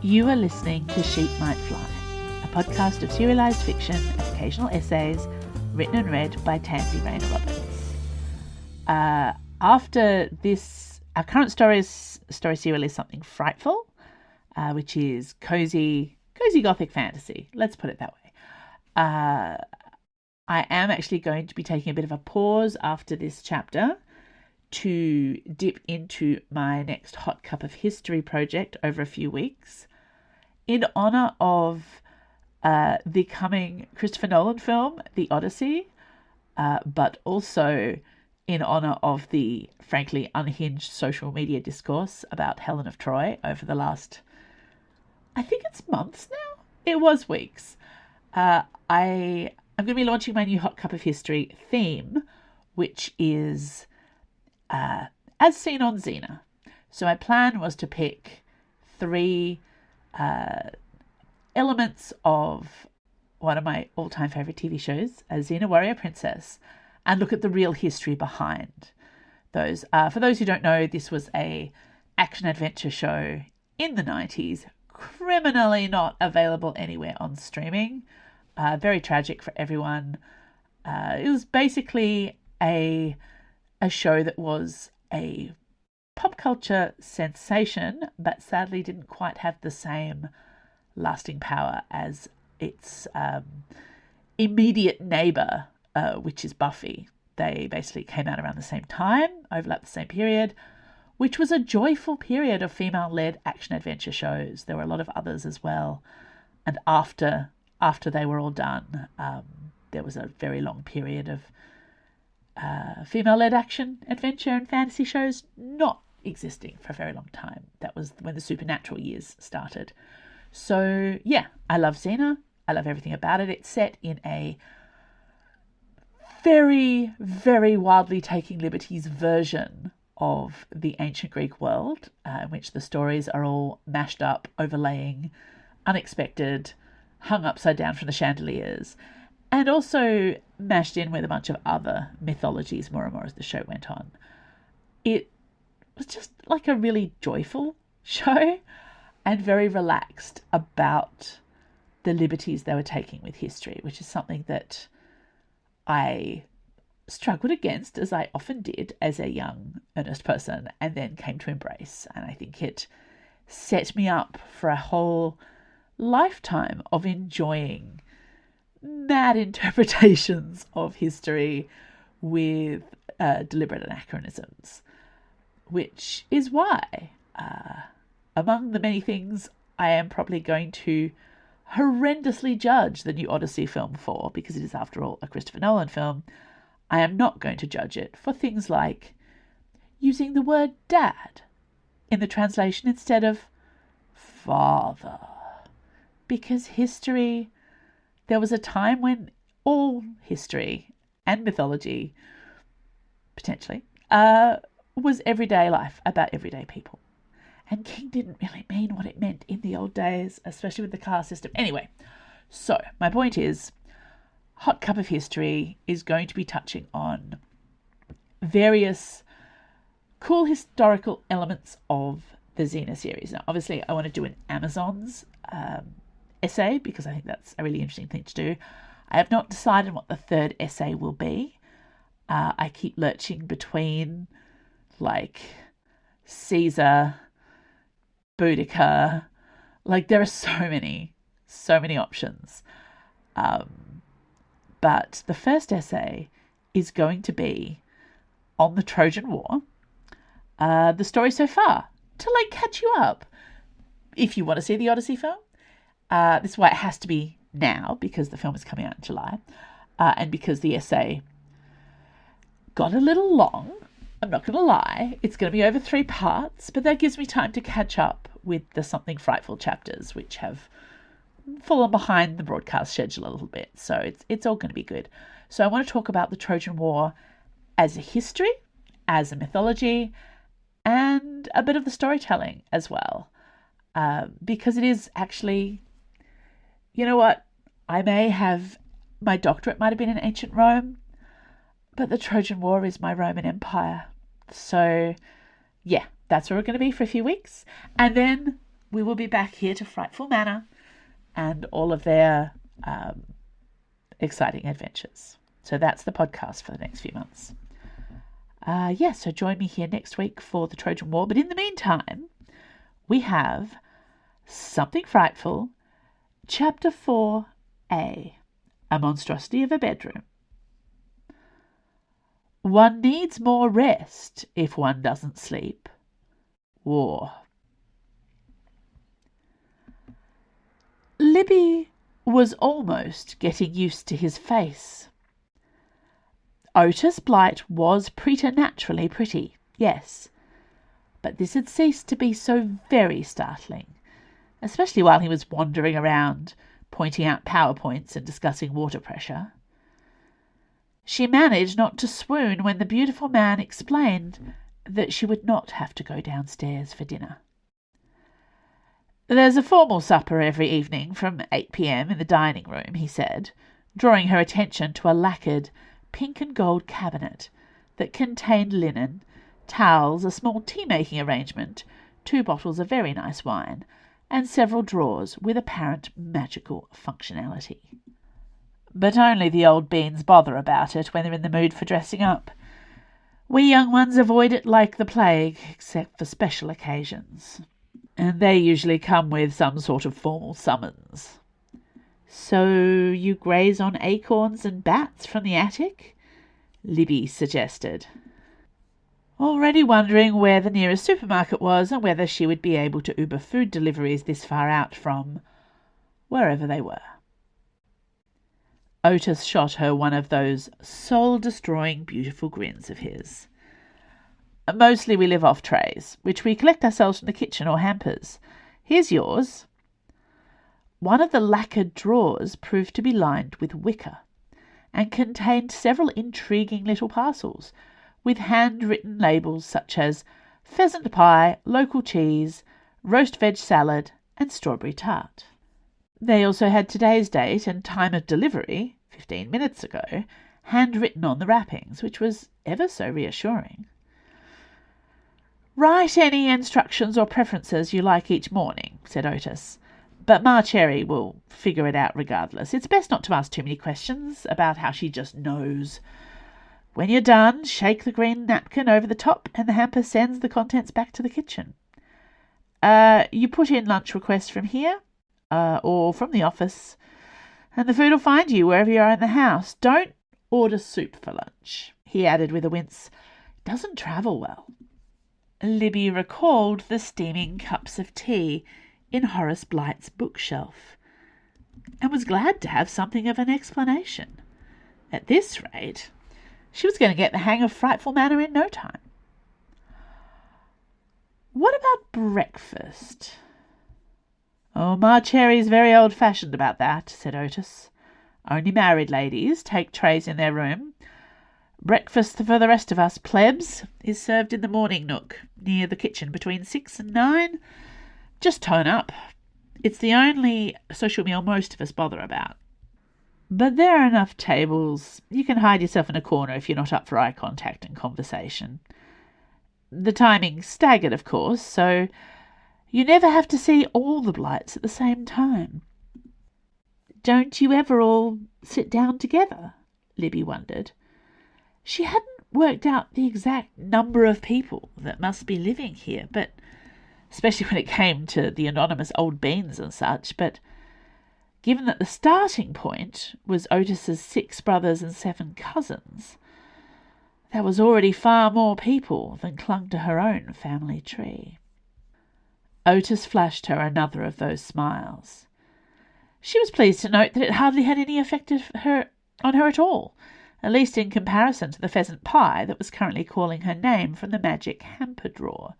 You are listening to Sheep Might Fly, a podcast of serialised fiction and occasional essays written and read by Tansy Rayner Roberts. After this, our current story serial is something frightful, which is cozy gothic fantasy. Let's put it that way. I am actually going to be taking a bit of a pause after this chapter to dip into my next hot cup of history project over a few weeks in honour of the coming Christopher Nolan film, The Odyssey, but also in honour of the frankly unhinged social media discourse about Helen of Troy over the last, I think it's months now? It was weeks. I'm going to be launching my new hot cup of history theme, which is as seen on Xena. So my plan was to pick three elements of one of my all-time favourite TV shows, Xena Warrior Princess, and look at the real history behind those. For those who don't know, this was a action-adventure show in the 90s, criminally not available anywhere on streaming. Very tragic for everyone. It was basically a show that was a pop culture sensation, but sadly didn't quite have the same lasting power as its immediate neighbour, which is Buffy. They basically came out around the same time, overlapped the same period, which was a joyful period of female-led action-adventure shows. There were a lot of others as well. And after they were all done, there was a very long period of female-led action, adventure and fantasy shows not existing for a very long time. That was when the supernatural years started. So, yeah, I love Xena. I love everything about it. It's set in a very, very wildly taking liberties version of the ancient Greek world, in which the stories are all mashed up, overlaying, unexpected, hung upside down from the chandeliers, and also mashed in with a bunch of other mythologies more and more as the show went on. It was just like a really joyful show and very relaxed about the liberties they were taking with history, which is something that I struggled against, as I often did as a young, earnest person, and then came to embrace. And I think it set me up for a whole lifetime of enjoying mad interpretations of history with deliberate anachronisms, which is why, among the many things I am probably going to horrendously judge the new Odyssey film for, because it is, after all, a Christopher Nolan film, I am not going to judge it for things like using the word dad in the translation instead of father. Because history, there was a time when all history and mythology, potentially, was everyday life about everyday people. And King didn't really mean what it meant in the old days, especially with the caste system. Anyway, so my point is, Hot Cup of History is going to be touching on various cool historical elements of the Xena series. Now, obviously, I want to do an Amazon's essay, because I think that's a really interesting thing to do. I have not decided what the third essay will be. I keep lurching between, like, Caesar, Boudica. Like, there are so many options. But the first essay is going to be on the Trojan War, the story so far, to, like, catch you up. If you want to see the Odyssey film, this is why it has to be now, because the film is coming out in July, and because the essay got a little long. I'm not going to lie, it's going to be over 3 parts, but that gives me time to catch up with the Something Frightful chapters, which have fallen behind the broadcast schedule a little bit. So it's all going to be good. So I want to talk about the Trojan War as a history, as a mythology, and a bit of the storytelling as well. Because it is actually, you know what, I may have, my doctorate might have been in ancient Rome, but the Trojan War is my Roman Empire. So, yeah, that's where we're going to be for a few weeks. And then we will be back here to Frightful Manor and all of their exciting adventures. So that's the podcast for the next few months. So join me here next week for the Trojan War. But in the meantime, we have Something Frightful, Chapter 4a, A Monstrosity of a Bedroom. One needs more rest if one doesn't sleep. War. Libby was almost getting used to his face. Otis Blight was preternaturally pretty, yes, but this had ceased to be so very startling, especially while he was wandering around, pointing out PowerPoints and discussing water pressure. She managed not to swoon when the beautiful man explained that she would not have to go downstairs for dinner. There's a formal supper every evening from 8 p.m. in the dining room, he said, drawing her attention to a lacquered pink and gold cabinet that contained linen, towels, a small tea-making arrangement, 2 bottles of very nice wine, and several drawers with apparent magical functionality. But only the old beans bother about it when they're in the mood for dressing up. We young ones avoid it like the plague, except for special occasions. And they usually come with some sort of formal summons. So you graze on acorns and bats from the attic? Libby suggested, already wondering where the nearest supermarket was and whether she would be able to Uber food deliveries this far out from wherever they were. Otis shot her one of those soul-destroying beautiful grins of his. Mostly we live off trays, which we collect ourselves from the kitchen or hampers. Here's yours. One of the lacquered drawers proved to be lined with wicker, and contained several intriguing little parcels, with handwritten labels such as pheasant pie, local cheese, roast veg salad, and strawberry tart. They also had today's date and time of delivery, 15 minutes ago, handwritten on the wrappings, which was ever so reassuring. Write any instructions or preferences you like each morning, said Otis, but Ma Cherry will figure it out regardless. It's best not to ask too many questions about how she just knows. When you're done, shake the green napkin over the top and the hamper sends the contents back to the kitchen. You put in lunch requests from here, or from the office, and the food will find you wherever you are in the house. Don't order soup for lunch, he added with a wince. It doesn't travel well. Libby recalled the steaming cups of tea in Horace Blight's bookshelf, and was glad to have something of an explanation. At this rate, she was going to get the hang of Frightful Manor in no time. What about breakfast? Oh, Ma Cherry's very old-fashioned about that, said Otis. Only married ladies take trays in their room. Breakfast for the rest of us plebs is served in the morning nook, near the kitchen between 6 and 9. Just turn up. It's the only social meal most of us bother about. But there are enough tables. You can hide yourself in a corner if you're not up for eye contact and conversation. The timing's staggered, of course, so you never have to see all the Blights at the same time. Don't you ever all sit down together? Libby wondered. She hadn't worked out the exact number of people that must be living here, but especially when it came to the anonymous old beans and such, but given that the starting point was Otis's 6 brothers and 7 cousins, there was already far more people than clung to her own family tree. Otis flashed her another of those smiles. She was pleased to note that it hardly had any effect on her at all, at least in comparison to the pheasant pie that was currently calling her name from the magic hamper drawer.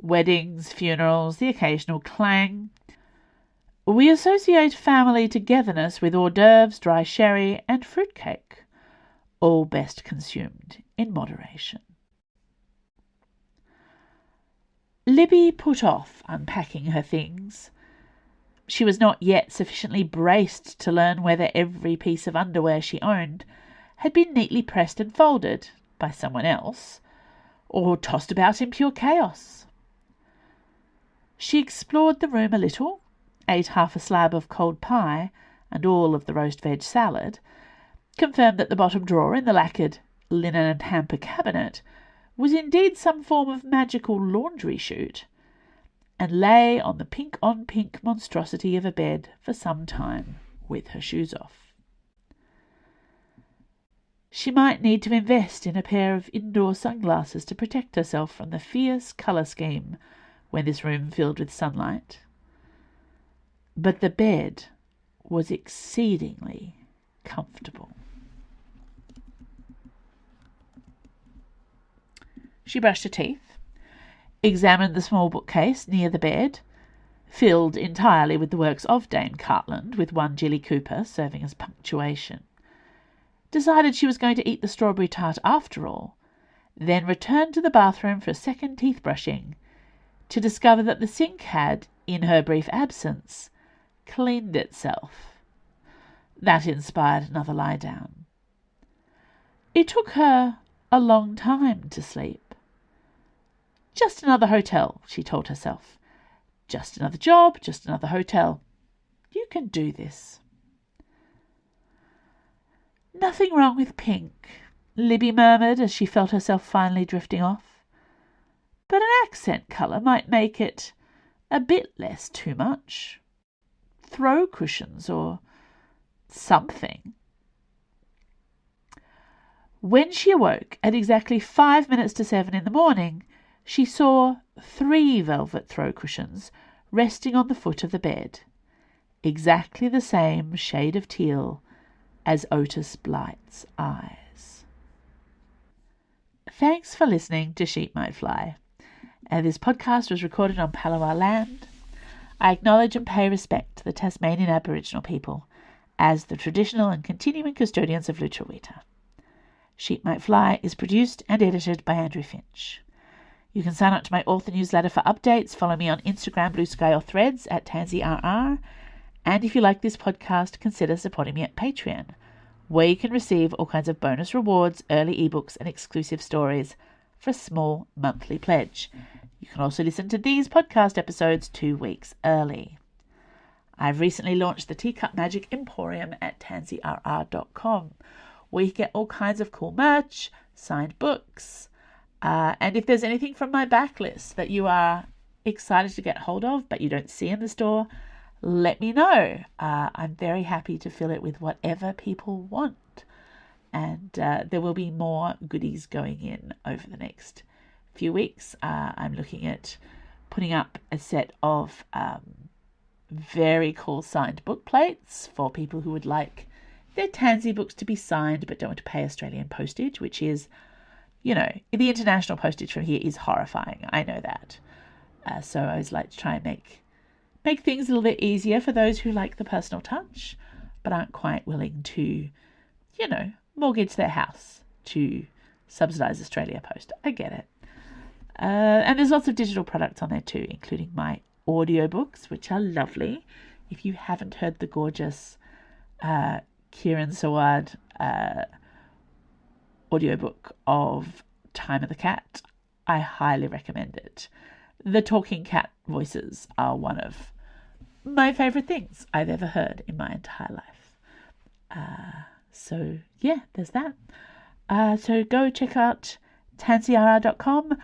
Weddings, funerals, the occasional clang. We associate family togetherness with hors d'oeuvres, dry sherry, and fruitcake, all best consumed in moderation. Libby put off unpacking her things. She was not yet sufficiently braced to learn whether every piece of underwear she owned had been neatly pressed and folded by someone else, or tossed about in pure chaos. She explored the room a little, ate half a slab of cold pie and all of the roast veg salad, confirmed that the bottom drawer in the lacquered linen and hamper cabinet was indeed some form of magical laundry chute, and lay on the pink-on-pink monstrosity of a bed for some time with her shoes off. She might need to invest in a pair of indoor sunglasses to protect herself from the fierce colour scheme when this room filled with sunlight. But the bed was exceedingly comfortable. She brushed her teeth, examined the small bookcase near the bed, filled entirely with the works of Dame Cartland, with one Jilly Cooper serving as punctuation, decided she was going to eat the strawberry tart after all, then returned to the bathroom for a second teeth brushing, to discover that the sink had, in her brief absence, cleaned itself. That inspired another lie down. It took her a long time to sleep. Just another hotel, she told herself. Just another job, just another hotel. You can do this. Nothing wrong with pink, Libby murmured as she felt herself finally drifting off. But an accent colour might make it a bit less too much. Throw cushions or something. When she awoke at exactly 5 minutes to 7 in the morning, she saw 3 velvet throw cushions resting on the foot of the bed, exactly the same shade of teal as Otis Blight's eyes. Thanks for listening to Sheep Might Fly. This podcast was recorded on Palawa land. I acknowledge and pay respect to the Tasmanian Aboriginal people as the traditional and continuing custodians of Lutruwita. Sheep Might Fly is produced and edited by Andrew Finch. You can sign up to my author newsletter for updates. Follow me on Instagram, Blue Sky or Threads at TansyRR. And if you like this podcast, consider supporting me at Patreon, where you can receive all kinds of bonus rewards, early ebooks, and exclusive stories for a small monthly pledge. You can also listen to these podcast episodes 2 weeks early. I've recently launched the Teacup Magic Emporium at tansyrr.com, where you get all kinds of cool merch, signed books, and if there's anything from my backlist that you are excited to get hold of but you don't see in the store, let me know. I'm very happy to fill it with whatever people want. And there will be more goodies going in over the next few weeks. I'm looking at putting up a set of very cool signed book plates for people who would like their Tansy books to be signed but don't want to pay Australian postage, which is, you know, the international postage from here is horrifying. I know that. So I always like to try and make things a little bit easier for those who like the personal touch but aren't quite willing to, you know, mortgage their house to subsidise Australia Post. I get it. And there's lots of digital products on there too, including my audiobooks, which are lovely. If you haven't heard the gorgeous Kiran Sawad audiobook of Time of the Cat, I highly recommend it. The talking cat voices are one of my favourite things I've ever heard in my entire life. So yeah, there's that. So go check out tansyrr.com.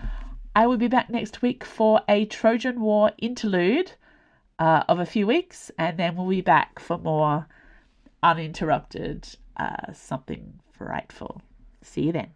I will be back next week for a Trojan War interlude of a few weeks, and then we'll be back for more uninterrupted something frightful. See you then.